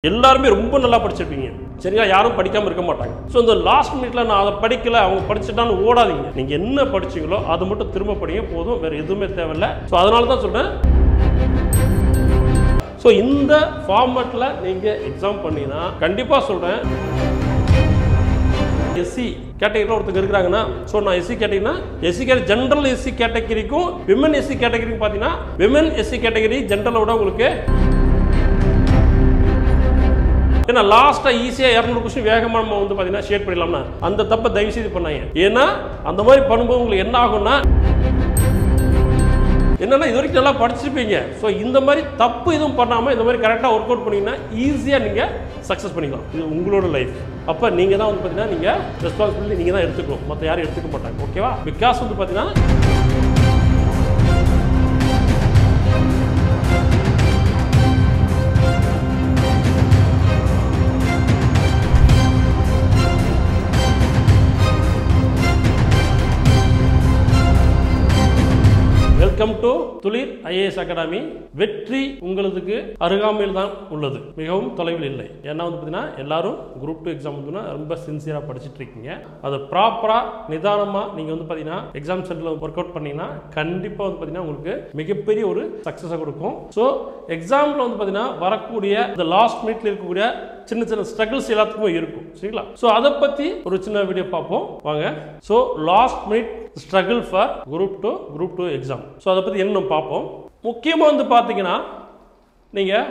எல்லாருமே ரொம்ப நல்லா படிச்சிருப்பீங்க சரியா யாரும் படிக்காம இருக்க மாட்டாங்க சோ இந்த லாஸ்ட் மினிட்ல நான் அதை படிக்கல அவங்க படிச்சிட்டான்னு ஓடாதீங்க நீங்க என்ன படிச்சீங்களோ அது மட்டும் திரும்ப படிங்க போதும் வேற எதுவுமே தேவையில்ல சோ அதனால தான் சொல்றேன் சோ இந்த ஃபார்மட்ல நீங்க எக்ஸாம் பண்ணீனா கண்டிப்பா சொல்றேன் எஸ்சி கேட்டகரியில் ஒருத்தங்க இருக்கிறாங்கன்னா ஸோ நான் எஸ்சி கேட்டகரினா எஸ்சி கேட்டகரி ஜென்ரல் எஸ்சி கேட்டகரிக்கும் விமன் எஸ்சி கேட்டகரிக்கும் பார்த்தீங்கன்னா விமன் எஸ்சி கேட்டகரி ஜென்ரலோட உங்களுக்கு ஏன்னா லாஸ்ட்டாக ஈஸியாக 200 கொஸ்டின் வேகமாக நம்ம வந்து பார்த்தீங்கன்னா ஷேர் பண்ணிடலாம்னா அந்த தப்பை தயவு செய்து பண்ணாங்க ஏன்னா அந்த மாதிரி பண்ணும்போது உங்களுக்கு என்ன ஆகும்னா என்னன்னா இது வரைக்கும் நல்லா படிச்சிருப்பீங்க ஸோ இந்த மாதிரி தப்பு எதுவும் பண்ணாமல் இந்த மாதிரி கரெக்டாக ஒர்க் அவுட் பண்ணிங்கன்னா ஈஸியாக நீங்கள் சக்ஸஸ் பண்ணிக்கலாம் இது உங்களோட லைஃப் அப்போ நீங்கள் தான் வந்து பார்த்தீங்கன்னா நீங்கள் ரெஸ்பான்சிபிலிட்டி நீங்கள் தான் எடுத்துக்கணும் மற்ற யாரும் எடுத்துக்க மாட்டாங்க ஓகேவா பிகாஸ் வந்து பார்த்தீங்கன்னா வெல்கம் டு துளிர் ஐஏஎஸ் அகாடமி வெற்றி உங்களுக்கு அருகாமையில் தான் உள்ளது மிகவும் தொலைவில் இல்லை ஏன்னா வந்து பார்த்தீங்கன்னா எல்லாரும் குரூப் 2 எக்ஸாம் வந்து ரொம்ப சின்சியராக படிச்சுட்டு இருக்கீங்க அதை ப்ராப்பராக நிதானமாக நீங்கள் வந்து பார்த்தீங்கன்னா எக்ஸாம் சென்டரில் ஒர்க் அவுட் பண்ணீங்கன்னா கண்டிப்பாக வந்து பார்த்தீங்கன்னா உங்களுக்கு மிகப்பெரிய ஒரு சக்ஸஸாக கொடுக்கும் ஸோ எக்ஸாமில் வந்து பார்த்தீங்கன்னா வரக்கூடிய இந்த லாஸ்ட் மினிட்ல இருக்கக்கூடிய சின்ன சின்ன ஸ்ட்ரகிள்ஸ் எல்லாத்துக்குமே இருக்கும் சரிங்களா ஸோ அதை பற்றி ஒரு சின்ன வீடியோ பார்ப்போம் வாங்க so last minute struggle for group 2 exam so அதை பற்றி என்ன பார்ப்போம் முக்கியமாக வந்து பார்த்தீங்கன்னா நீங்கள்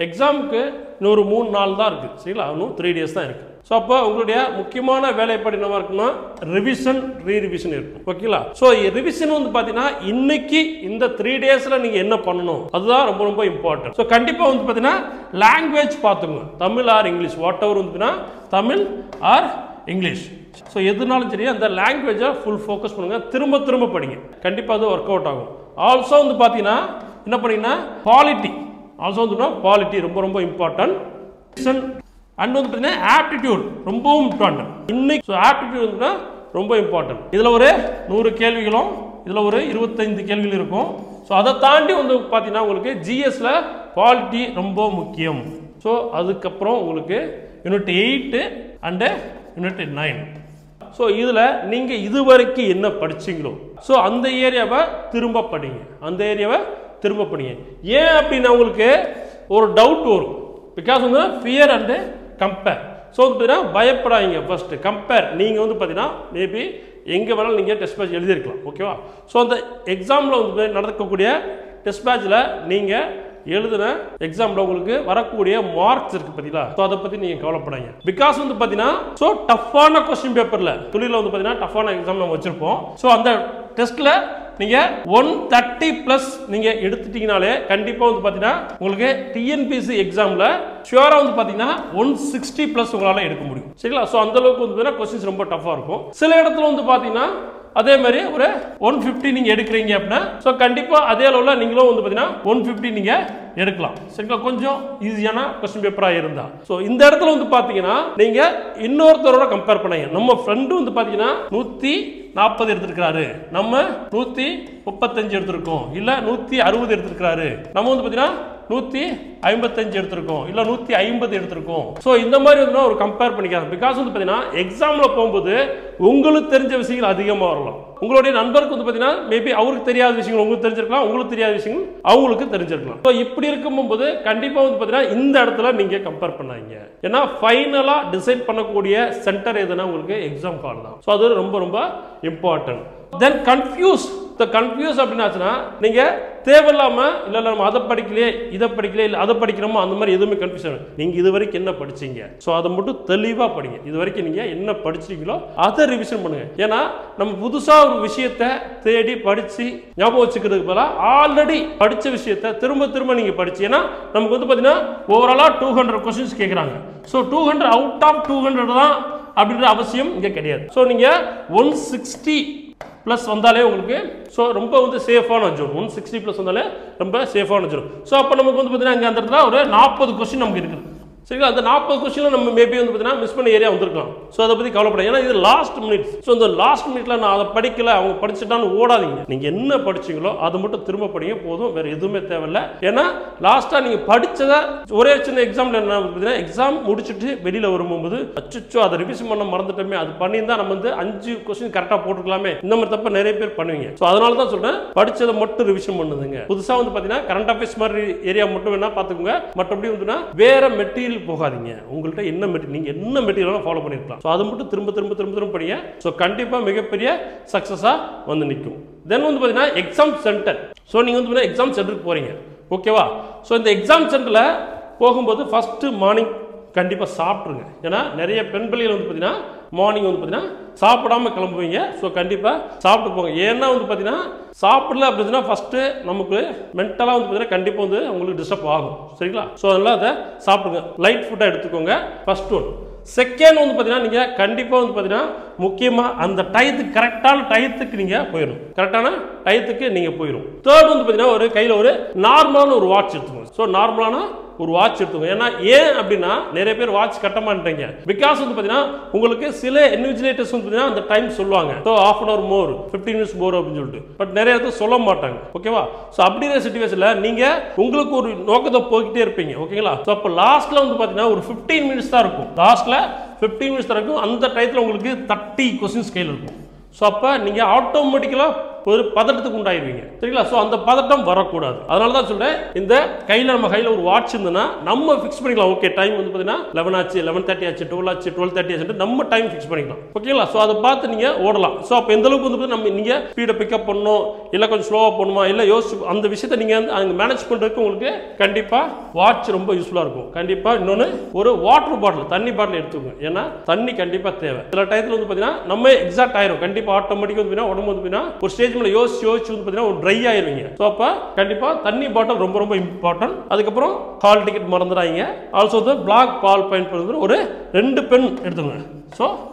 எக்ஸாமுக்கு இன்னொரு 3 நாள் தான் இருக்குது சரிங்களா இன்னும் 3 days தான் இருக்குது ஸோ அப்போ உங்களுடைய முக்கியமான வேலை எப்படி என்னவா இருக்குன்னா ரிவிஷன் ரீரிவிஷன் இருக்கும் ஓகேங்களா ஸோ ரிவிஷன் வந்து பார்த்தீங்கன்னா இன்னைக்கு இந்த 3 daysல நீங்கள் என்ன பண்ணணும் அதுதான் ரொம்ப ரொம்ப இம்பார்ட்டன்ட் ஸோ கண்டிப்பாக வந்து பார்த்தீங்கன்னா லாங்குவேஜ் பார்த்துங்க Tamil R English what ever வந்து தமிழ் ஆர் இங்கிலீஷ் ஸோ எதுனாலும் சரி அந்த லாங்குவேஜை ஃபுல் ஃபோக்கஸ் பண்ணுங்க திரும்ப திரும்ப படிங்க கண்டிப்பாக அது ஒர்க் அவுட் ஆகும் ஆல்சோ வந்து பார்த்தீங்கன்னா என்ன பண்ணீங்கன்னா பாலிட்டி ஆல்சோ வந்து பாலிட்டி ரொம்ப ரொம்ப இம்பார்ட்டன்ட் அண்ட் வந்து பார்த்தீங்கன்னா ஆப்டிடியூட் ரொம்பவும் இம்பார்ட்டன்ட் இன்னைக்கு ஸோ ஆப்டிடியூட் வந்து ரொம்ப இம்பார்ட்டன்ட் இதில் ஒரு 100 கேள்விகளும் இதில் ஒரு 25 கேள்விகள் இருக்கும் ஸோ அதை தாண்டி வந்து பார்த்தீங்கன்னா உங்களுக்கு ஜிஎஸ்ல பாலிட்டி ரொம்ப முக்கியம் ஸோ அதுக்கப்புறம் உங்களுக்கு யூனிட் 8 அண்டு யூனிட் 9 ஸோ இதில் நீங்கள் இதுவரைக்கும் என்ன படிச்சிங்களோ ஸோ அந்த ஏரியாவை திரும்ப படிங்க ஏன் அப்படின்னா உங்களுக்கு ஒரு டவுட் வரும் பிகாஸ் வந்து ஃபியர் அண்டு கம்பேர் ஸோ வந்து பார்த்தீங்கன்னா பயப்படாதீங்க ஃபர்ஸ்ட் கம்பேர் நீங்கள் வந்து பார்த்தீங்கன்னா மேபி எங்கே வேணாலும் நீங்கள் டெஸ்ட் பேட்ச் எழுதியிருக்கலாம் ஓகேவா ஸோ அந்த எக்ஸாமில் வந்து நடக்கக்கூடிய டெஸ்ட் பேட்சில் நீங்கள் எழுதுன எக்ஸாம்ல உங்களுக்கு வரக்கூடிய மார்க்ஸ் இருக்கு பாத்தீங்களா சோ அத பத்தி நீங்க கவலைப்படாதீங்க பிகாஸ் வந்து பாத்தீங்கன்னா சோ டஃப்பான क्वेश्चन பேப்பர்ல துளில வந்து பாத்தீங்கன்னா டஃப்பான எக்ஸாம் நம்ம வச்சிருப்போம் சோ அந்த டெஸ்ட்ல நீங்க 130 பிளஸ் நீங்க எடுத்துட்டீங்கனாலே கண்டிப்பா வந்து பாத்தீங்கன்னா உங்களுக்கு டிஎன்பிஎஸ்சி எக்ஸாம்ல ஷூரா வந்து பாத்தீங்கன்னா 160 பிளஸ் உங்களால எடுக்க முடியும் சரிங்களா சோ அந்த அளவுக்கு வந்து क्वेश्चंस ரொம்ப டஃப்பா இருக்கும் சில இடத்துல வந்து பாத்தீங்கன்னா அதே மாதிரி ஒரு 150 நீங்க எடுக்கிறீங்க அப்படின்னா ஸோ கண்டிப்பா அதே அளவுல நீங்களும் வந்து பாத்தீங்கன்னா 150 நீங்க எடுக்கலாம் சரிங்களா கொஞ்சம் ஈஸியான क्वेश्चन பேப்பரா இருந்தா ஸோ இந்த இடத்துல வந்து பாத்தீங்கன்னா நீங்க இன்னொருத்தரோட கம்பேர் பண்ணீங்க நம்ம ஃப்ரெண்டு வந்து பாத்தீங்கன்னா 140 எடுத்திருக்காரு நம்ம 135 எடுத்திருக்கோம் இல்ல 160 எடுத்திருக்காரு நம்ம வந்து பாத்தீங்கன்னா 155 எடுத்திருக்கோம் இல்ல 150 எடுத்திருக்கோம் சோ இந்த மாதிரி வந்து ஒரு கம்பேர் பண்ணிக்கலாம் பிகாஸ் வந்து பாத்தீங்கன்னா எக்ஸாம்ல போகும்போது உங்களுக்கு தெரிஞ்ச விஷயங்கள் அதிகமா வரலாம் உங்களுடைய நண்பருக்கு வந்து பாத்தீங்கன்னா மேபி அவருக்கு தெரியாத விஷயங்கள் உங்களுக்கு தெரிஞ்சிருக்கலாம் உங்களுக்கு தெரியாத விஷயங்கள் அவங்களுக்கு தெரிஞ்சிருக்கலாம் ஸோ இப்படி இருக்கும்போது கண்டிப்பா வந்து பாத்தீங்கன்னா இந்த இடத்துல நீங்க கம்பேர் பண்ணாங்க ஏன்னா ஃபைனலா டிசைட் பண்ணக்கூடிய சென்டர் எதுனா உங்களுக்கு எக்ஸாம் ஹால் தான் ஸோ அது ரொம்ப ரொம்ப இம்பார்ட்டன்ட் தென் கன்ஃபியூஸ் அப்படின்னாச்சுன்னா நீங்க தேவையில்லாம இல்ல நம்ம அதை படிக்கலையே இதை படிக்கலையே இல்லை அதை படிக்கிறோமோ அந்த மாதிரி எதுவுமே கன்ஃபியூஷன் நீங்க இது வரைக்கும் என்ன படிச்சீங்க ஸோ அதை மட்டும் தெளிவா படிங்க இது வரைக்கும் நீங்க என்ன படிச்சீங்களோ அதை ரிவிஷன் பண்ணுங்க ஏன்னா நம்ம புதுசா ஒரு விஷயத்தை தேடி படிச்சு ஞாபகம் வச்சுக்கிறதுக்கு பதிலாக ஆல்ரெடி படிச்ச விஷயத்தை திரும்ப திரும்ப நீங்க படிச்சு ஏன்னா நமக்கு வந்து பாத்தீங்கன்னா ஓவராலா 200 கொஸ்டின்ஸ் கேட்கறாங்க ஸோ 200 அவுட் ஆஃப் 200 தான் அப்படின்ற அவசியம் இங்க கிடையாது ஸோ நீங்க 160 பிளஸ் வந்தாலே உங்களுக்கு ஸோ ரொம்ப வந்து சேஃபான ஜோன் 160 பிளஸ் வந்தாலே ரொம்ப சேஃபான ஜோன் ஸோ அப்போ நமக்கு வந்து பார்த்தீங்கன்னா அந்த இடத்துல ஒரு 40 கொஸ்டின் நமக்கு இருக்குது சரிங்களா? அந்த 40 கொஸ்டின்ல நம்ம மேபி வந்து பார்த்தீங்கன்னா மிஸ் பண்ண ஏரியா வந்திருக்கலாம். ஸோ அதை பற்றி கவலைப்பட, ஏன்னா இது லாஸ்ட் மினிட். ஸோ இந்த லாஸ்ட் மினிட்ல நான் அதை படிக்கல, அவங்க படிச்சுட்டான்னு ஓடாதீங்க. நீங்க என்ன படிச்சீங்களோ அதை மட்டும் திரும்ப படிங்க போதும், வேற எதுவுமே தேவையில்லை. ஏன்னா லாஸ்டா நீங்க படிச்சதை ஒரே சின்ன எக்ஸாம்ல என்ன பார்த்தீங்கன்னா, எக்ஸாம் முடிச்சுட்டு வெளியில வரும்போது அச்சோ அதை ரிவிஷன் பண்ண மறந்துட்டோமே, அது பண்ணியிருந்தா நம்ம வந்து 5 கொஸ்டின் கரெக்டாக போட்டுக்கலாமே, இந்த மாதிரி தப்ப நிறைய பேர் பண்ணுவீங்க. ஸோ அதனால தான் சொல்றேன், படிச்சதை மட்டும் ரிவிஷன் பண்ணுதுங்க. புதுசா வந்து பார்த்தீங்கன்னா கரண்ட் அஃபேர்ஸ் மாதிரி ஏரியா மட்டும் வேணா பார்த்துக்கோங்க, மற்றபடி வந்து வேற மெட்டீரியல் போகாதீங்க. உங்கள்கிட்ட என்ன மெட்டீரியல், நீங்க என்ன மெட்டீரியல் ஃபாலோ பண்ணிருக்கலாம். ஸோ அது மட்டும் திரும்ப திரும்ப திரும்ப திரும்ப படிங்க. ஸோ கண்டிப்பா மிகப்பெரிய சக்சஸா வந்து நிற்கும். தென் வந்து பார்த்தீங்கன்னா எக்ஸாம் சென்டர். ஸோ நீங்க வந்து எக்ஸாம் சென்டருக்கு போறீங்க, ஓகேவா? ஸோ இந்த எக்ஸாம் சென்டர்ல போகும்போது ஃபர்ஸ்ட் மார்னிங் கண்டிப்பாக சாப்பிட்ருங்க. ஏன்னா நிறைய பெண் பிள்ளைகள் வந்து பார்த்தீங்கன்னா மார்னிங் வந்து பார்த்தீங்கன்னா சாப்பிடாம கிளம்புவீங்க. ஸோ கண்டிப்பாக சாப்பிட்டு போங்க. ஏன்னா வந்து பார்த்தீங்கன்னா சாப்பிடல அப்படின்னா ஃபஸ்ட்டு நமக்கு மென்டலாக வந்து பார்த்தீங்கன்னா கண்டிப்பாக வந்து உங்களுக்கு டிஸ்டர்ப் ஆகும். சரிங்களா? ஸோ அதனால் அதை சாப்பிடுங்க, லைட் ஃபுட்டாக எடுத்துக்கோங்க. First one. செகண்ட் வந்து பார்த்தீங்கன்னா நீங்கள் கண்டிப்பாக வந்து பார்த்தீங்கன்னா முக்கியமாக அந்த டயத்துக்கு கரெக்டான டயத்துக்கு நீங்கள் போயிடும், கரெக்டான டயத்துக்கு நீங்கள் போயிடும். தேர்ட் வந்து பார்த்தீங்கன்னா ஒரு கையில் ஒரு நார்மலான ஒரு வாட்ச் எடுத்துக்கோங்க. ஸோ நார்மலான ஒரு வாட்ச் எடுத்துக்கோங்க. ஏன்னா ஏன் அப்படின்னா நிறைய பேர் வாட்ச் கட்ட மாட்டேங்க. பிகாஸ் வந்து பார்த்தீங்கன்னா உங்களுக்கு சில இன்விஜிலேட்டர்ஸ் வந்து பார்த்தீங்கன்னா அந்த டைம் சொல்லுவாங்க, ஸோ ½ hour மோர், 15 minutes மோர் அப்படின்னு சொல்லிட்டு. பட் நிறைய இடத்துல சொல்ல மாட்டாங்க, ஓகேவா? ஸோ அப்படிங்கிற சிச்சுவேஷனில் நீங்கள் உங்களுக்கு ஒரு நோக்கத்தை போய்கிட்டே இருப்பீங்க, ஓகேங்களா? ஸோ அப்போ லாஸ்ட்டில் வந்து பார்த்தீங்கன்னா ஒரு 15 minutes தான் இருக்கும். லாஸ்ட்டில் 15 minutes தான் இருக்கும். அந்த டயத்தில் உங்களுக்கு 30 கொஸ்டின்ஸ் கையில் இருக்கும். ஸோ அப்போ நீங்கள் ஆட்டோமேட்டிக்கலாக ஒரு பதட்டத்துக்கு உண்டாயிருவீங்க, சரிங்களா? ஸோ அந்த பதட்டம் வரக்கூடாது. அதனால தான் சொல்றேன், இந்த கையில் நம்ம கையில் ஒரு வாட்ச் இருந்ததுன்னா நம்ம ஃபிக்ஸ் பண்ணிக்கலாம். ஓகே, டைம் வந்து பார்த்தீங்கன்னா 11 ஆச்சு, 11:30 ஆச்சு, 12 ஆச்சு, 12:30 ஆச்சு, நம்ம டைம் ஃபிக்ஸ் பண்ணிக்கலாம், ஓகேங்களா? ஸோ அதை பார்த்து நீங்கள் ஓடலாம். ஸோ அப்போ எந்த அளவுக்கு வந்து நம்ம நீங்கள் ஸ்பீடை பிக்கப் பண்ணணும், இல்லை கொஞ்சம் ஸ்லோவாக போகணுமா, இல்லை யோசிச்சு அந்த விஷயத்தை நீங்கள் வந்து அங்கே மேனேஜ் பண்ணுறதுக்கு உங்களுக்கு கண்டிப்பாக வாட்ச் ரொம்ப யூஸ்ஃபுல்லாக இருக்கும். கண்டிப்பாக இன்னொன்று ஒரு வாட்டர் பாட்டில், தண்ணி பாட்டில் எடுத்துக்கோங்க. ஏன்னா தண்ணி கண்டிப்பாக தேவை. சில டயத்தில் வந்து பார்த்தீங்கன்னா நம்ம எக்ஸாக்ட் ஆயிரும், கண்டிப்பாக ஆட்டோமேட்டிக்காக வந்து உடம்பு வந்து ஒரு ஸ்டேஜ் மேலே யோசிச்சு வந்து பார்த்தீங்கன்னா ஒரு ட்ரை ஆயிருவீங்க. ஸோ அப்போ கண்டிப்பாக தண்ணி பாட்டில் ரொம்ப ரொம்ப இம்பார்ட்டன்ட். அதுக்கப்புறம் ஹால் டிக்கெட் மறந்துடாதீங்க. ஆல்சோ பிளாக் பால் பயன்படுத்துகிற ஒரு 2 பென் எடுத்துக்கோங்க. ஸோ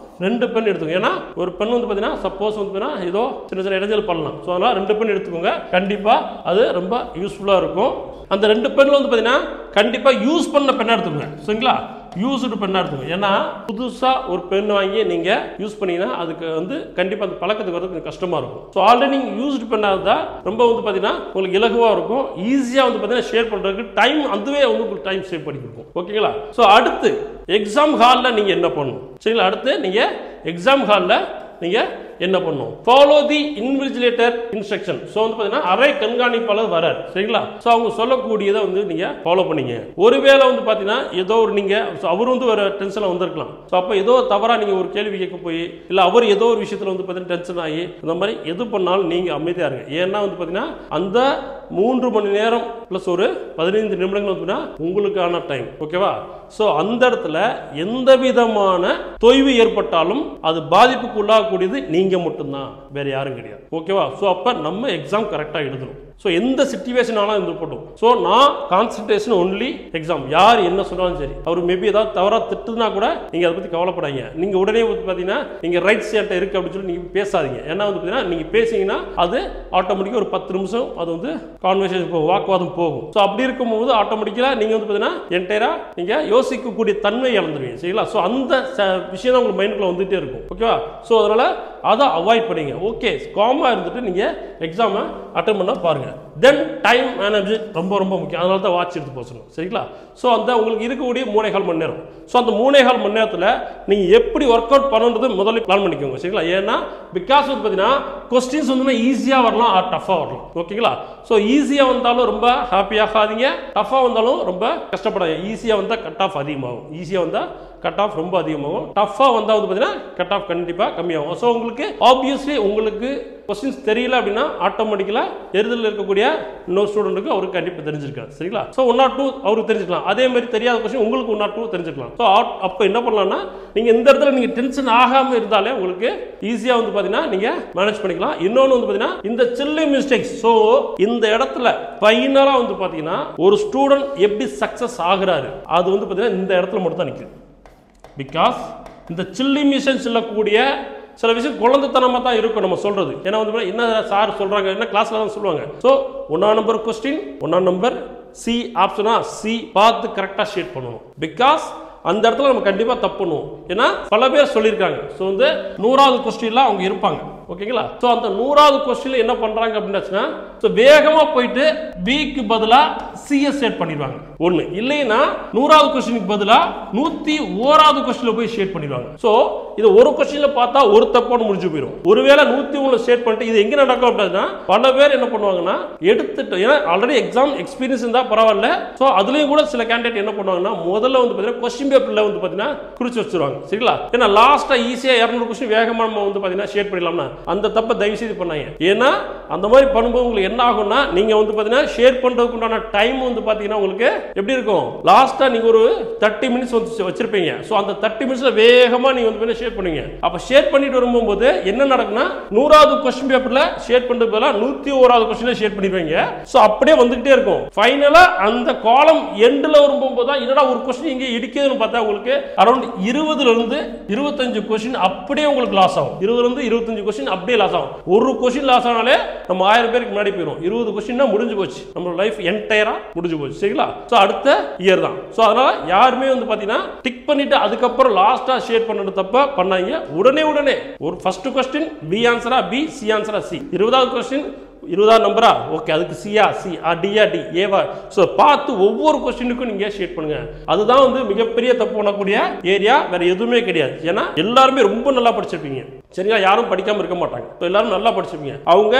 2 பென் எடுத்துக்கோங்க. ஏன்னா ஒரு பென் வந்து பார்த்தீங்கன்னா சப்போஸ் வந்து பார்த்தீங்கன்னா ஏதோ சின்ன சின்ன இடைஞ்சல் பண்ணலாம். ஸோ அதனால் 2 பென் எடுத்துக்கோங்க. கண்டிப்பாக அது ரொம்ப யூஸ்ஃபுல்லாக இருக்கும். அந்த 2 பென்ல வந்து பார்த்தீங்கன்னா கண்டிப்பாக யூஸ் பண்ண பெண்ணாக எடுத்துக்கோங்க, சரிங்களா? யூஸ்டு பெண்ணாக எடுத்துக்கோங்க. ஏன்னா புதுசாக ஒரு பென் வாங்கி நீங்கள் யூஸ் பண்ணீங்கன்னா அதுக்கு வந்து கண்டிப்பாக அந்த பழக்கத்துக்கு வரது கஷ்டமாக இருக்கும். ஸோ ஆல்ரெடி நீங்கள் யூஸ்டு பெண்ணாக இருந்தால் ரொம்ப வந்து பார்த்தீங்கன்னா உங்களுக்கு இலகுவாக இருக்கும், ஈஸியாக வந்து பார்த்தீங்கன்னா ஷேர் பண்ணுறதுக்கு டைம் அதுவே வந்து உங்களுக்கு டைம் சேவ் பண்ணி கொடுக்கும், ஓகேங்களா? ஸோ அடுத்து எக்ஸாம் ஹாலில் நீங்கள் என்ன பண்ணணும், சரிங்களா? அடுத்து நீங்கள் எக்ஸாம் ஹாலில் நீங்கள் என்ன பண்ணும், ஃபாலோ தி இன்விஜிலேட்டர் இன்ஸ்ட்ரக்ஷன். ஸோ வந்து பார்த்தீங்கன்னா அரை கண்காணிப்பாளர் வரார், சரிங்களா? ஸோ அவங்க சொல்லக்கூடியதை வந்து நீங்கள் ஃபாலோ பண்ணீங்க. ஒருவேளை வந்து பார்த்தீங்கன்னா ஏதோ ஒரு நீங்கள் அவர் வந்து ஒரு டென்ஷனில் வந்திருக்கலாம். ஸோ அப்போ ஏதோ தவறாக நீங்கள் ஒரு கேள்வி கேட்க போய், இல்லை அவர் ஏதோ ஒரு விஷயத்தில் வந்து பார்த்தீங்கன்னா டென்ஷன் ஆகி இந்த மாதிரி எது பண்ணாலும் நீங்கள் அமைதியாக இருங்க. ஏன்னா வந்து பார்த்தீங்கன்னா அந்த 3 மணி நேரம் ப்ளஸ் ஒரு 15 நிமிடங்கள் வந்து உங்களுக்கான டைம், ஓகேவா? ஸோ அந்த இடத்துல எந்த விதமான தொய்வு ஏற்பட்டாலும் அது பாதிப்புக்கு உள்ளாகக்கூடியது நீங்க மட்டும்தான், வேற யாரும் கிடையாது, ஓகேவா? ஸோ அப்ப நம்ம எக்ஸாம் கரெக்டா எழுதணும். ஸோ எந்த சிச்சுவேஷன் ஆனாலும் இருந்துப்பட்டும். ஸோ நான் கான்சன்ட்ரேஷன் ஒன்லி எக்ஸாம். யார் என்ன சொன்னாலும் சரி, அவர் மேபி ஏதாவது தவறாக திட்டுனா கூட நீங்கள் அதை பற்றி கவலைப்படாதீங்க. நீங்கள் உடனே வந்து பார்த்தீங்கன்னா நீங்கள் ரைட் சைட்டை இருக்குது அப்படின்னு சொல்லி நீங்கள் பேசாதீங்க. ஏன்னா வந்து பார்த்தீங்கன்னா நீங்கள் பேசிங்கன்னா அது ஆட்டோமேட்டிக்காக ஒரு 10 நிமிஷம் அது வந்து கான்வர்சேஷன் போகும், வாக்குவாதம் போகும். ஸோ அப்படி இருக்கும்போது ஆட்டோமேட்டிக்காக நீங்கள் வந்து பார்த்தீங்கன்னா என்டையராக நீங்கள் யோசிக்கக்கூடிய தன்மை இழந்துருவீங்க, சரிங்களா? ஸோ அந்த விஷயம் தான் உங்களுக்கு மைண்டுக்குள்ள வந்துகிட்டே இருக்கும், ஓகேவா? ஸோ அதனால் அதை அவாய்ட் பண்ணிங்க. ஓகே, காமாக இருந்துட்டு நீங்கள் எக்ஸாமை அட்டன் பண்ண பாருங்கள். தென் டைம் மேனேஜ்மெண்ட் ரொம்ப ரொம்ப முக்கியம். அதனால தான் வாட்ச் எடுத்து போசணும், சரிங்களா? ஸோ அந்த உங்களுக்கு இருக்கக்கூடிய 3.25 மணி நேரம். ஸோ அந்த 3.25 மணி நேரத்தில் நீங்கள் எப்படி ஒர்க் அவுட் பண்ணுறது முதல்ல பிளான் பண்ணிக்கோங்க, சரிங்களா? ஏன்னா பிகாஸ் வந்து பார்த்தீங்கன்னா கொஸ்டின்ஸ் வந்து ஈஸியாக வரலாம், டஃபாக வரலாம், ஓகேங்களா? ஸோ ஈஸியாக வந்தாலும் ரொம்ப ஹாப்பியாகாதீங்க, டஃபாக வந்தாலும் ரொம்ப கஷ்டப்படாதீங்க. ஈஸியாக வந்தால் கட் ஆஃப் அதிகமாகும், ஈஸியாக வந்தால் கட் ஆஃப் ரொம்ப அதிகமாகும், டஃபாக வந்தால் வந்து பார்த்தீங்கன்னா கட் ஆஃப் கண்டிப்பாக கம்மியாகும். ஸோ உங்களுக்கு ஆப்வியஸ்லி உங்களுக்கு கொஸ்டின்ஸ் தெரியல அப்படின்னா ஆட்டோமேட்டிக்கலாக எரிதலில் இருக்கக்கூடிய இன்னொரு ஸ்டூடெண்ட்டுக்கு அவருக்கு கண்டிப்பாக தெரிஞ்சிருக்காது, சரிங்களா? ஸோ 1 or 2 அவருக்கு தெரிஞ்சுக்கலாம். அதே மாதிரி தெரியாத கொஸ்டின் உங்களுக்கு 1 or 2 தெரிஞ்சுக்கலாம். ஸோ அப்போ என்ன பண்ணலாம்னா நீங்கள் இந்த இடத்துல நீங்கள் டென்ஷன் ஆகாமல் இருந்தாலே உங்களுக்கு ஈஸியாக வந்து பார்த்தீங்கன்னா நீங்கள் மேனேஜ் பண்ணிக்கலாம். இன்னொன்று வந்து பார்த்தீங்கன்னா இந்த சில்லி மிஸ்டேக்ஸ். ஸோ இந்த இடத்துல ஃபைனலாக வந்து பார்த்தீங்கன்னா ஒரு ஸ்டூடெண்ட் எப்படி சக்ஸஸ் ஆகுறாரு அது வந்து பார்த்தீங்கன்னா இந்த இடத்துல மட்டும் தான் நிற்குது. பிகாஸ் இந்த சில்லி மிஷன் சொல்லக்கூடிய சில விஷயம் குழந்தைத்தனமாக தான் இருக்கும் நம்ம சொல்றது. ஏன்னா வந்து என்ன சார் சொல்றாங்க, என்ன கிளாஸ்ல தான் சொல்லுவாங்க. ஸோ 1ஆம் நம்பர் கொஸ்டின், 1ஆம் நம்பர் சி ஆப்ஷனா சி பார்த்து கரெக்டாக ஷேட் பண்ணணும். பிகாஸ் அந்த இடத்துல நம்ம கண்டிப்பாக தப்பு பண்ணுவோம். ஏன்னா பல பேர் சொல்லியிருக்காங்க. ஸோ வந்து 100வது கொஸ்டின்ல அவங்க இருப்பாங்க. ஓகேங்களா? ஸோ அந்த 100வது கொஸ்டின்ல என்ன பண்றாங்க அப்படின்னா, ஸோ வேகமாக போயிட்டு பிக்கு பதிலாக சிஎஸ் ஷேட் பண்ணிடுவாங்க ஒன்று. இல்லைன்னா 100வது கொஸ்டினுக்கு பதிலாக 101வது கொஸ்டின்ல போய் ஷேட் பண்ணிடுவாங்க. ஸோ இது ஒரு கொஸ்டின்ல பார்த்தா ஒரு தப்போடு முடிஞ்சு போயிடும். ஒருவேளை 101 ஷேட் பண்ணிட்டு இது எங்க நடக்கும் அப்படின்னா, பல பேர் என்ன பண்ணுவாங்கன்னா எடுத்துட்டு, ஏன்னா ஆல்ரெடி எக்ஸாம் எக்ஸ்பீரியன்ஸ் இருந்தா பரவாயில்ல. ஸோ அதுலயும் கூட சில கேண்டிடேட் என்ன பண்ணுவாங்கன்னா, முதல்ல வந்து பார்த்தீங்கன்னா கொஸ்டின் பேப்பர்ல வந்து பார்த்தீங்கன்னா குறிச்சு வச்சிருவாங்க. சரிங்களா? ஏன்னா லாஸ்டா ஈஸியா 200 கொஸ்டின் வேகமா நம்ம வந்து பார்த்தீங்கன்னா ஷேட் பண்ணிடலாம்னா அந்த தப்பை தயவு செய்து பண்ணாங்க. ஏன்னா அந்த மாதிரி பண்ணும்போது உங்களுக்கு என்ன ஆகும்னா, நீங்க வந்து பார்த்தீங்கன்னா ஷேர் பண்றதுக்கு உண்டான டைம் வந்து பார்த்தீங்கன்னா உங்களுக்கு எப்படி இருக்கும், லாஸ்டா நீங்க ஒரு 30 மினிட்ஸ் வந்து வச்சிருப்பீங்க. ஸோ அந்த 30 மினிட்ஸ்ல வேகமா நீங்க வந்து ஷேர் பண்ணுவீங்க. அப்ப ஷேர் பண்ணிட்டு வரும்போது என்ன நடக்கும்னா, 100வது கொஸ்டின் பேப்பர்ல ஷேர் பண்றது பதிலா 101வது கொஸ்டின்ல ஷேர் பண்ணிடுவீங்க. ஸோ அப்படியே வந்துகிட்டே இருக்கும். ஃபைனலா அந்த காலம் எண்ட்ல வரும்போது தான் என்னடா ஒரு கொஸ்டின் இங்க இடிக்குதுன்னு பார்த்தா உங்களுக்கு அரௌண்ட் 20ல இருந்து 25 கொஸ்டின் அப்படியே உங்களுக்கு லாஸ் ஆகும். 20ல இருந்து 25 கொஸ்டின் அப்படியே லாஸ் ஆகும். ஒரு கொஸ்டின் லாஸ் ஆனாலே நம்ம 1000 பேருக்கு முன்னாடி போயிடும். 20 கொஸ்டின்னா முடிஞ்சு போச்சு, நம்ம லைஃப் என்டையரா முடிஞ்சு போச்சு. சரிங்களா? ஸோ அடுத்த இயர் தான். ஸோ அதனால யாருமே வந்து பாத்தீங்கன்னா டிக் பண்ணிட்டு அதுக்கப்புறம் லாஸ்டா ஷேர் பண்ணது தப்பா பண்ணாங்க. உடனே ஒரு ஃபர்ஸ்ட் கொஸ்டின் பி ஆன்சரா பி, சி ஆன்சரா சி. 20வது கொஸ்டின் 20வது நம்பரா, ஓகே அதுக்கு சியா சி, டியா டி, ஏவா. ஸோ பார்த்து ஒவ்வொரு கொஸ்டினுக்கும் நீங்க ஷேட் பண்ணுங்க. அதுதான் வந்து மிகப்பெரிய தப்பு பண்ணக்கூடிய ஏரியா, வேற எதுவுமே கிடையாது. ஏன்னா எல்லாருமே ரொம்ப நல்லா படிச்சிருப்பீங்க. சரிங்களா? யாரும் படிக்காம இருக்க மாட்டாங்க. எல்லாரும் நல்லா படிச்சிருப்பீங்க. அவங்க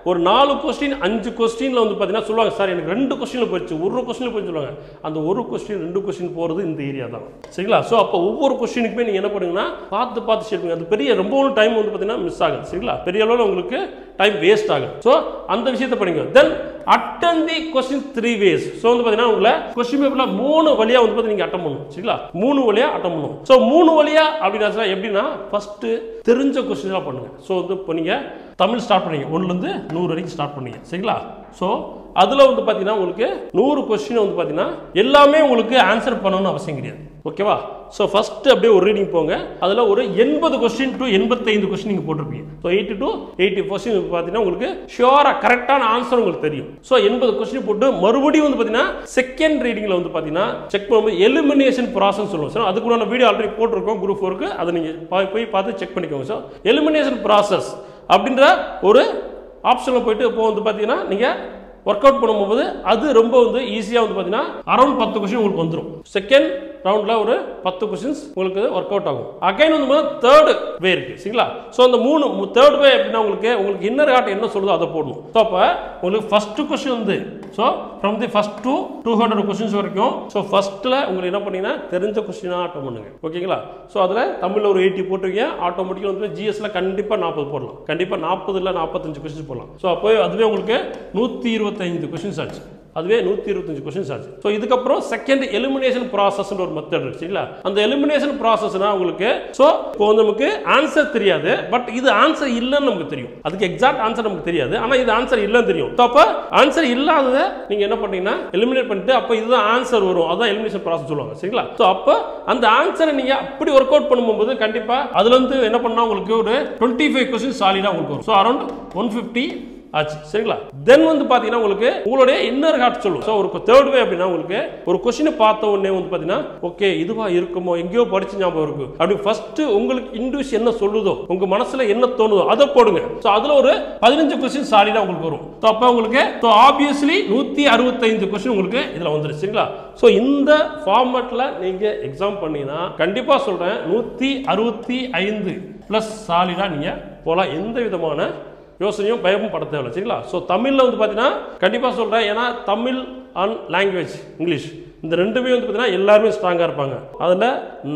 ஒரு 4 கொஸ்டின் 5 கொஸ்டின்ல வந்து பார்த்தீங்கன்னா சொல்லுவாங்க, சார் எனக்கு 2 கொஸ்டின்ல போயிடுச்சு, ஒரு கொஸ்டின்ல போய் சொல்லுவாங்க. அந்த ஒரு கொஸ்டின் 2 கொஸ்டின் போகிறது இந்த ஏரியா தான். சரிங்களா? ஸோ அப்போ ஒவ்வொரு கொஸ்டினுக்குமே நீங்கள் என்ன பண்ணுங்கன்னா பார்த்து ஷேர் பண்ணுங்க. அது பெரிய ரொம்ப டைம் வந்து பார்த்தீங்கன்னா மிஸ் ஆகுது. சரிங்களா? பெரிய அளவில் உங்களுக்கு டைம் வேஸ்ட் ஆகும். ஸோ அந்த விஷயத்தை படிங்க. Then attend the question 3 ways. So வந்து பார்த்தீங்கன்னா உங்களை கொஸ்டின் பேப்பர்ல 3 வழியா வந்து பார்த்தீங்கன்னா நீங்க அட்டன் பண்ணணும். சரிங்களா? 3 வழியா அட்டன் பண்ணணும். ஸோ 3 வழியா அப்படின்னா எப்படின்னா, ஃபர்ஸ்ட் தெரிஞ்ச கொஸ்டினா பண்ணுங்க. ஸோ வந்து இப்போ நீங்க தமிழ் ஸ்டார்ட் பண்ணீங்க, 1ல இருந்து 100 வரைக்கும் ஸ்டார்ட் பண்ணீங்க. சரிங்களா? ஸோ அதில் வந்து பார்த்தீங்கன்னா உங்களுக்கு 100 கொஸ்டின் வந்து பார்த்தீங்கன்னா எல்லாமே உங்களுக்கு ஆன்சர் பண்ணணும்னு அவசியம் கிடையாது. ஓகேவா? ஸோ ஃபர்ஸ்ட் அப்படியே ஒரு ரீடிங் போங்க. அதில் ஒரு 80 கொஸ்டின் டு 85 கொஸ்டின் நீங்கள் போட்டிருப்பீங்க. ஸோ 80 to 80 கொஸ்டின் பார்த்தீங்கன்னா உங்களுக்கு ஷியோராக கரெக்டான ஆன்சர் உங்களுக்கு தெரியும். ஸோ 80 கொஸ்டின் போட்டு மறுபடியும் வந்து பார்த்தீங்கன்னா செகண்ட் ரீடிங்கில் வந்து பார்த்தீங்கன்னா செக் பண்ணும்போது எலிமினேஷன் ப்ராசஸ் சொல்லுவோம். ஸோ அதுக்குள்ள வீடியோ ஆல்ரெடி போட்டிருக்கோம் குரூப் 4க்கு, அதை நீங்கள் போய் பார்த்து செக் பண்ணிக்கோங்க. ஸோ எலிமினேஷன் ப்ராசஸ் அப்படின்ற ஒரு ஆப்ஷனில் போயிட்டு இப்போ வந்து பார்த்தீங்கன்னா நீங்கள் ஒர்க் அவுட் பண்ணும்போது அது ரொம்ப வந்து ஈஸியாக வந்து பார்த்தீங்கன்னா அரௌண்ட் 10 கொஸ்டின் உங்களுக்கு வந்துடும். செகண்ட் ரவுண்ட்ல ஒரு 10 கொஸ்டின்ஸ் உங்களுக்கு ஒர்க் அவுட் ஆகும். அகைன் வந்து தேர்ட் வே இருக்கு. சரிங்களா? ஸோ அந்த தேர்ட் வே எப்படின்னா உங்களுக்கு இன்னர் ஹார்ட் என்ன சொல்லுதோ அதை போடணும். ஸோ அப்போ உங்களுக்கு ஃபர்ஸ்ட் கொஸ்டின் வந்து so from the first to 200 questions வரைக்கும். ஸோ ஃபர்ஸ்ட்ல உங்களுக்கு என்ன பண்ணீங்கன்னா தெரிஞ்ச கொஸ்டினா அட்டன் பண்ணுங்க. ஓகேங்களா? ஸோ அதில் தமிழில் ஒரு 80 போட்டுருக்கீங்க. ஆட்டோமேட்டிக்காக வந்து ஜிஎஸ்ல கண்டிப்பாக 40 போடலாம். கண்டிப்பாக 40 இல்லை 45 கொஸ்டின்ஸ் போடலாம். ஸோ அப்போ அதுவே உங்களுக்கு 125 கொஸ்டின்ஸ் ஆச்சு. அதுவே 125 கொஸ்டின்ஸ் ஆச்சு. ஸோ இதுக்கப்புறம் செகண்ட் எலிமினேஷன் ப்ராசஸ் ஒரு மெத்தட் இருக்கு. சரிங்களா? அந்த எலிமினேஷன் ப்ராசஸ்னா உங்களுக்கு ஸோ இப்போ நமக்கு ஆன்சர் தெரியாது, பட் இது ஆன்சர் இல்லைன்னு நமக்கு தெரியும். அதுக்கு எக்ஸாக்ட் ஆன்சர் நமக்கு தெரியாது, ஆனால் இது ஆன்சர் இல்லைன்னு தெரியும். ஸோ அப்போ ஆன்சர் இல்லாததை நீங்க என்ன பண்ணீங்கன்னா எலிமினேட் பண்ணிட்டு அப்போ இதுதான் ஆன்சர் வரும். அதான் எலிமினேஷன் ப்ராசஸ் சொல்லுவாங்க. சரிங்களா? ஸோ அப்போ அந்த ஆன்சரை நீங்க அப்படி ஒர்க் அவுட் பண்ணும்போது கண்டிப்பா அதுல இருந்து என்ன பண்ணா உங்களுக்கு ஒரு 25 கொஸ்டின் சாலிடா உங்களுக்கு வரும். ஸோ அரௌண்ட் 150 ஆச்சு. சரிங்களா? தென் வந்து பாத்தீங்கன்னா உங்களுக்கு உங்களுடைய இன்னர் ஹார்ட் சொல்லும். ஸோ ஒரு தேர்ட் வே அப்படின்னா உங்களுக்கு ஒரு கொஸ்டினை பார்த்த உடனே வந்து பாத்தீங்கன்னா ஓகே இதுவா இருக்குமோ, எங்கேயோ படிச்சு ஞாபகம் இருக்கு அப்படி ஃபர்ஸ்ட் உங்களுக்கு இன்ட்யூஸ் என்ன சொல்லுதோ, உங்க மனசுல என்ன தோணுதோ அதை போடுங்க. ஸோ அதுல ஒரு 15 கொஸ்டின் சாலிடா உங்களுக்கு வரும். ஸோ அப்போ உங்களுக்கு ஸோ ஆப்வியஸ்லி 165 கொஸ்டின் உங்களுக்கு இதுல வந்துருச்சு. சரிங்களா? ஸோ இந்த ஃபார்மேட்ல நீங்க எக்ஸாம் பண்ணீங்கன்னா கண்டிப்பா சொல்றேன் 165 பிளஸ் சாலிடா நீங்க போலாம். எந்த விதமான யோசனையும் பயமும் பட தேவையில்லை. சரிங்களா? ஸோ தமிழில் வந்து பார்த்தீங்கன்னா கண்டிப்பாக சொல்கிறேன், ஏன்னா தமிழ் அண்ட் லாங்குவேஜ் இங்கிலீஷ் இந்த ரெண்டுமே வந்து பார்த்தீங்கன்னா எல்லாருமே ஸ்ட்ராங்காக இருப்பாங்க. அதில்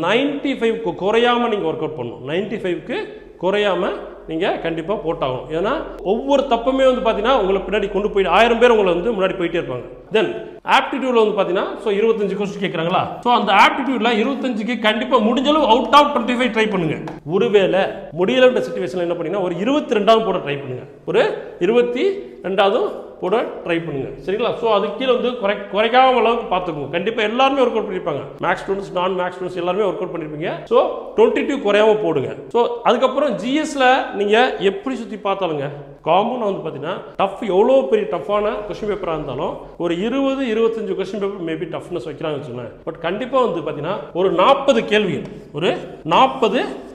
95க்கு குறையாமல் நீங்கள் ஒர்க் அவுட் பண்ணணும். 95க்கு குறையாமல் நீங்கள் கண்டிப்பாக போட்டாகணும். ஏன்னா ஒவ்வொரு தப்புமே வந்து பார்த்தீங்கன்னா உங்களை பின்னாடி கொண்டு போயிட்டு 1000 பேர் உங்களை வந்து முன்னாடி போயிட்டே இருப்பாங்க. தென் ஆப்டிடியூட்ல வந்து பார்த்தீங்கன்னா ஸோ 25 கொஸ்டின் கேட்குறாங்களா? ஸோ அந்த ஆப்டிடியூட்ல 25க்கு கண்டிப்பாக முடிஞ்சளவு அவுட் ஆஃப் 25 ட்ரை பண்ணுங்க. ஒருவேளை முடியலன்ற சிச்சுவேஷன்ல என்ன பண்ணீங்கன்னா ஒரு 22வது போட ட்ரை பண்ணுங்க. ஒரு 22வது போட ட்ரை பண்ணுங்க சரிங்களா. ஸோ அது கீழே வந்து குறைக்காம அளவுக்கு பார்த்துக்கோங்க. கண்டிப்பாக எல்லாருமே ஒர்க் அவுட் பண்ணியிருப்பாங்க. மேக்ஸ் ஸ்டூடெண்ட்ஸ் நான் மேக்ஸ் ஸ்டூடெண்ட்ஸ் எல்லாருமே ஒர்க் அவுட் பண்ணியிருப்பீங்க. ஸோ 22 குறையாம போடுங்க. ஸோ அதுக்கப்புறம் ஜிஎஸ்ல நீங்கள் எப்படி சுற்றி பார்த்தாலுங்க காமனாக வந்து பார்த்தீங்கன்னா டஃப் எவ்வளோ பெரிய டஃப்பான கொஸ்டின் பேப்பராக இருந்தாலும் ஒரு 20-25 கொஸ்டின் பேப்பர் மேபி டஃப்னஸ் வைக்கிறாங்க வச்சுக்கோங்களேன். பட் கண்டிப்பாக வந்து பார்த்தீங்கன்னா ஒரு 40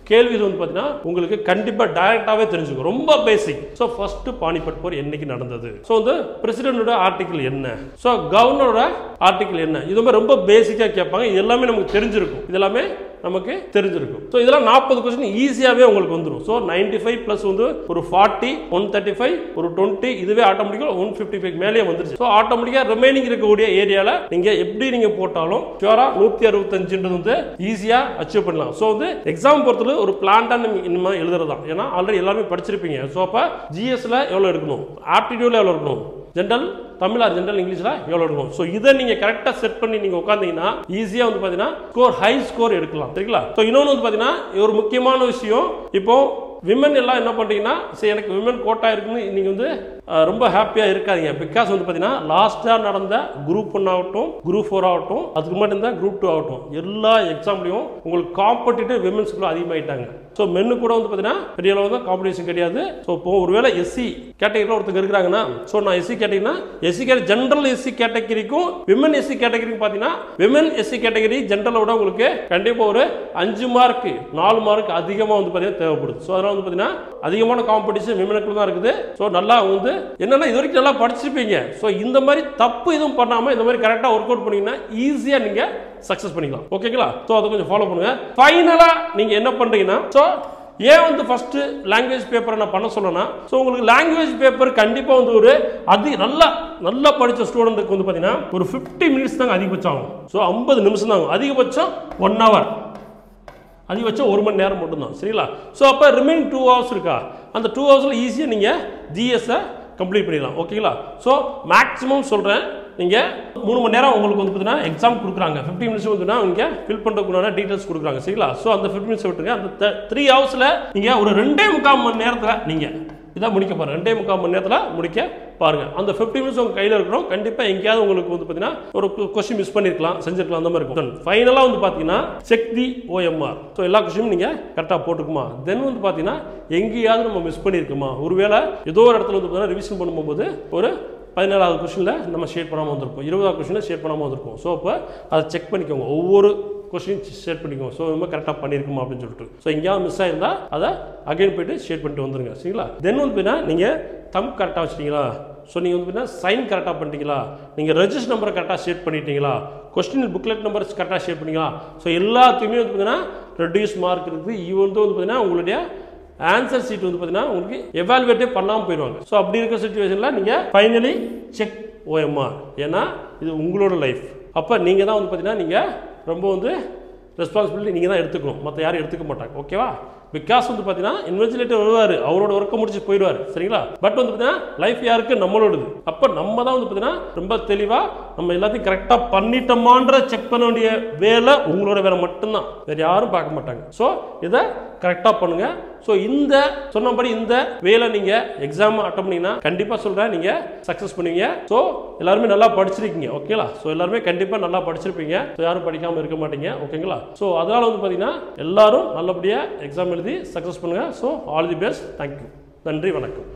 கேள்வி வந்து பார்த்தீங்கன்னா உங்களுக்கு கண்டிப்பாக டைரக்டாகவே தெரிஞ்சுக்கும். ரொம்ப பேசிக். ஸோ ஃபர்ஸ்ட் பானிபட் போர் என்னைக்கு நடந்தது, ஸோ வந்து பிரசிடென்டோட ஆர்டிகல் என்ன, ஸோ கவர்னரோட ஆர்டிகல் என்ன, இது மாதிரி ரொம்ப பேசிக்காக கேட்பாங்க. இது எல்லாமே நமக்கு தெரிஞ்சிருக்கும். இதெல்லாமே நமக்கு தெரிஞ்சிருக்கும். ஸோ இதெல்லாம் 40 கொஸ்டின் ஈஸியாகவே உங்களுக்கு வந்துடும். ஸோ 95 ப்ளஸ் வந்து ஒரு 40, 135, ஒரு 20, இதுவே ஆட்டோமேட்டிக்காக 155 மேலேயே வந்துருச்சு. ஸோ ஆட்டோமேட்டிக்காக ரிமைனிங் இருக்கக்கூடிய ஏரியாவில் நீங்கள் எப்படி நீங்கள் போட்டாலும் ஷுவரா 165 வந்து ஈஸியாக அச்சீவ் பண்ணலாம். ஸோ வந்து எக்ஸாம் பொறுத்தவரை ஒரு பிளான்டான இனிமேல் எழுதுறது தான். ஏன்னா ஆல்ரெடி எல்லாமே படிச்சிருப்பீங்க. ஸோ அப்போ ஜிஎஸ்ல எவ்வளோ எடுக்கணும், ஆப்டிடியூட்ல எவ்வளோ இருக்கணும், ஜென்ரல் தமிழ் ஆர் ஜென்ரல் இங்கிலீஷ்ல எவ்வளோ இருக்கும். ஸோ இதை நீங்க கரெக்டாக செட் பண்ணி நீங்க உட்காந்தீங்கன்னா ஈஸியாக வந்து பார்த்தீங்கன்னா ஹை ஸ்கோர் எடுக்கலாம் சரிங்களா. ஸோ இன்னொன்று வந்து பார்த்தீங்கன்னா ஒரு முக்கியமான விஷயம், இப்போ விமன் எல்லாம் என்ன பண்றீங்கன்னா சரி எனக்கு விமன் கோட்டா இருக்குன்னு நீங்க வந்து ரொம்ப ஹாப்பியா இருக்காதீங்க. பிகாஸ் வந்து பார்த்தீங்கன்னா லாஸ்ட்டாக நடந்த குரூப் 1 ஆகட்டும், குரூப் 4 ஆகட்டும், அதுக்கு முன்னாடி இருந்தால் குரூப் 2 ஆகட்டும், எல்லா எக்ஸாம்லையும் உங்களுக்கு காம்படிட்டிவ் விமன்ஸ்குள்ள அதிகமாயிட்டாங்க. ஸோ மென்னு கூட வந்து பார்த்தீங்கன்னா பெரிய அளவு தான் காம்படிஷன் கிடையாது. ஸோ இப்போ ஒருவேளை எஸ்சி கேட்டகரியில் ஒருத்தர் இருக்கிறாங்கன்னா, ஸோ நான் எஸ்சி கேட்டகரினா எஸ்சி கேட்டகரி ஜென்ரல் எஸ்சி கேட்டகரிக்கும் விமன் எஸ்சி கேட்டகரிக்கும் பார்த்தீங்கன்னா விமன் எஸ்சி கேட்டகரி ஜென்ரலோட உங்களுக்கு கண்டிப்பாக ஒரு 5 மார்க் 4 மார்க் அதிகமாக வந்து பார்த்தீங்கன்னா தேவைப்படுது. ஸோ அதனால் வந்து பார்த்தீங்கன்னா அதிகமான காம்படிஷன் விமனுக்குள்ள தான் இருக்குது. ஸோ நல்லா வந்து என்னன்னா இது வரைக்கும் நல்லா படிச்சிருப்பீங்க. ஸோ இந்த மாதிரி தப்பு எதுவும் பண்ணாமல் இந்த மாதிரி கரெக்டாக ஒர்க் அவுட் பண்ணீங்கன்னா ஈஸியாக நீங்கள் சக்சஸ் பண்ணிக்கலாம். ஓகேங்களா. ஸோ அதை கொஞ்சம் ஃபாலோ பண்ணுங்க. ஃபைனலாக நீங்கள் என்ன பண்ணுறீங்கன்னா, ஸோ ஏன் வந்து ஃபர்ஸ்ட் லாங்குவேஜ் பேப்பரை நான் பண்ண சொல்லணும்னா, ஸோ உங்களுக்கு லாங்குவேஜ் பேப்பர் கண்டிப்பாக வந்து ஒரு நல்லா படித்த ஸ்டூடெண்ட்டுக்கு வந்து பார்த்தீங்கன்னா ஒரு 50 மினிட்ஸ் தாங்க அதிகபட்சம் ஆகும். ஸோ 50 நிமிஷம் தாங்க அதிகபட்சம் 1 ஹவர், அதிகபட்சம் 1 மணி நேரம் மட்டும்தான் சரிங்களா. ஸோ அப்போ ரிமைனிங் 2 ஹவர்ஸ் இருக்கா, அந்த 2 ஹவர்ஸில் ஈஸியாக நீங்கள் ஜிஎஸ்ஸை கம்ப்ளீட் பண்ணிடலாம். ஓகேங்களா. ஸோ மேக்ஸிமம் சொல்கிறேன், நீங்கள் 3 மணி நேரம் உங்களுக்கு வந்து பார்த்தீங்கன்னா எக்ஸாம் கொடுக்குறாங்க. 50 மினிட்ஸ் வந்துன்னா நீங்கள் ஃபில் பண்ணுறதுக்குள்ள டீட்டெயில்ஸ் கொடுக்குறாங்க சரிங்களா. ஸோ அந்த 50 மினிட்ஸ் விட்டுருங்க. அந்த 3 ஹவர்ஸில் நீங்கள் ஒரு 2.25 மணி நேரத்தில் நீங்கள் இதான் முடிக்க பாருங்க. 2.25 மணி நேரத்தில் முடிக்க பாருங்க. அந்த 50 மினிட்ஸ் உங்கள் கையில் இருக்கணும். கண்டிப்பாக எங்கேயாவது உங்களுக்கு வந்து பார்த்தீங்கன்னா ஒரு கொஸ்டின் மிஸ் பண்ணிருக்கலாம், செஞ்சிருக்கலாம், அந்த மாதிரி இருக்கும். ஃபைனலாக வந்து பார்த்தீங்கன்னா செக் தி OMR. ஸோ எல்லா கொஸ்டினும் நீங்கள் கரெக்டாக போட்டுக்குமா, தென் வந்து பார்த்தீங்கன்னா எங்கேயாவது நம்ம மிஸ் பண்ணியிருக்குமா, ஒருவேளை ஏதோ ஒரு இடத்துல வந்து பார்த்தீங்கன்னா ரிவிஷன் பண்ணும்போது ஒரு 17வது கொஸ்டினில் நம்ம ஷேர் பண்ணாமல் வந்திருப்போம், 20வது கொஸ்டினில் ஷேர் பண்ணாமல் வந்திருப்போம். ஸோ அப்போ அதை செக் பண்ணிக்கோங்க, ஒவ்வொரு கொஸ்டின் ஷேர் பண்ணிக்கோங்க. ஸோ ரொம்ப கரெக்டாக பண்ணியிருக்குமா அப்படின்னு சொல்லிட்டு. ஸோ எங்கேயாவது மிஸ் ஆயிருந்தால் அதை அகைன் போய்ட்டு ஷேர் பண்ணிட்டு வந்துருங்க சரிங்களா. தென் வந்து பார்த்தீங்கன்னா நீங்கள் தம் கரெக்டாக வச்சிட்டீங்களா, ஸோ நீங்கள் வந்து பார்த்தீங்கன்னா சைன் கரெக்டாக பண்ணிட்டீங்களா, நீங்கள் ரெஜிஸ்டர் நம்பரை கரெக்டாக ஷேர் பண்ணிட்டீங்களா, கொஸ்டின் புக்லெட் நம்பர்ஸ் கரெக்டாக ஷேர் பண்ணிங்களா. ஸோ எல்லாத்தையுமே வந்து பார்த்தீங்கன்னா ரெடியூஸ் மார்க் இருக்குது. இது வந்து பார்த்தீங்கன்னா உங்களுடைய ஆன்சர் சீட் வந்து பார்த்தீங்கன்னா உங்களுக்கு எவாலுவேட்டே பண்ணாமல் போயிடுவாங்க. ஸோ அப்படி இருக்கிற சுச்சுவேஷனில் நீங்கள் ஃபைனலி செக் OMR, ஏன்னா இது உங்களோட லைஃப். அப்போ நீங்கள் தான் வந்து பார்த்தீங்கன்னா நீங்கள் ரொம்ப வந்து ரெஸ்பான்சிபிலிட்டி நீங்கள் தான் எடுத்துக்கணும், மற்ற யாரும் எடுத்துக்க மாட்டாங்க. ஓகேவா. பிகாஸ் வந்து பார்த்தீங்கன்னா இன்வெஸ்டிலேட்டர் வருவார், அவரோட ஒர்க்கை முடிச்சு போயிடுவார் சரிங்களா. பட் வந்து பார்த்தீங்கன்னா லைஃப் யாருக்கு, நம்மளோடது. அப்போ நம்ம தான் வந்து பார்த்தீங்கன்னா ரொம்ப தெளிவாக நம்ம எல்லாத்தையும் கரெக்டாக பண்ணிட்டோமான்ற செக் பண்ண வேண்டிய வேலை உங்களோட வேலை மட்டும்தான், வேறு யாரும் பார்க்க மாட்டாங்க. ஸோ இதை கரெக்டாக பண்ணுங்க. ஸோ இந்த சொன்னபடி இந்த வேலை நீங்கள் எக்ஸாம் அட்டன் பண்ணீங்கன்னா கண்டிப்பாக சொல்கிறேன் நீங்கள் சக்ஸஸ் பண்ணுவீங்க. ஸோ எல்லாருமே நல்லா படிச்சிருக்கீங்க. ஓகேங்களா. ஸோ எல்லாருமே கண்டிப்பாக நல்லா படிச்சிருப்பீங்க. ஸோ யாரும் படிக்காமல் இருக்க மாட்டீங்க. ஓகேங்களா. ஸோ அதனால் வந்து பார்த்தீங்கன்னா எல்லாரும் நல்லபடியாக எக்ஸாம் எழுதி சக்ஸஸ் பண்ணுங்கள். So all the best. Thank you. நன்றி, வணக்கம்.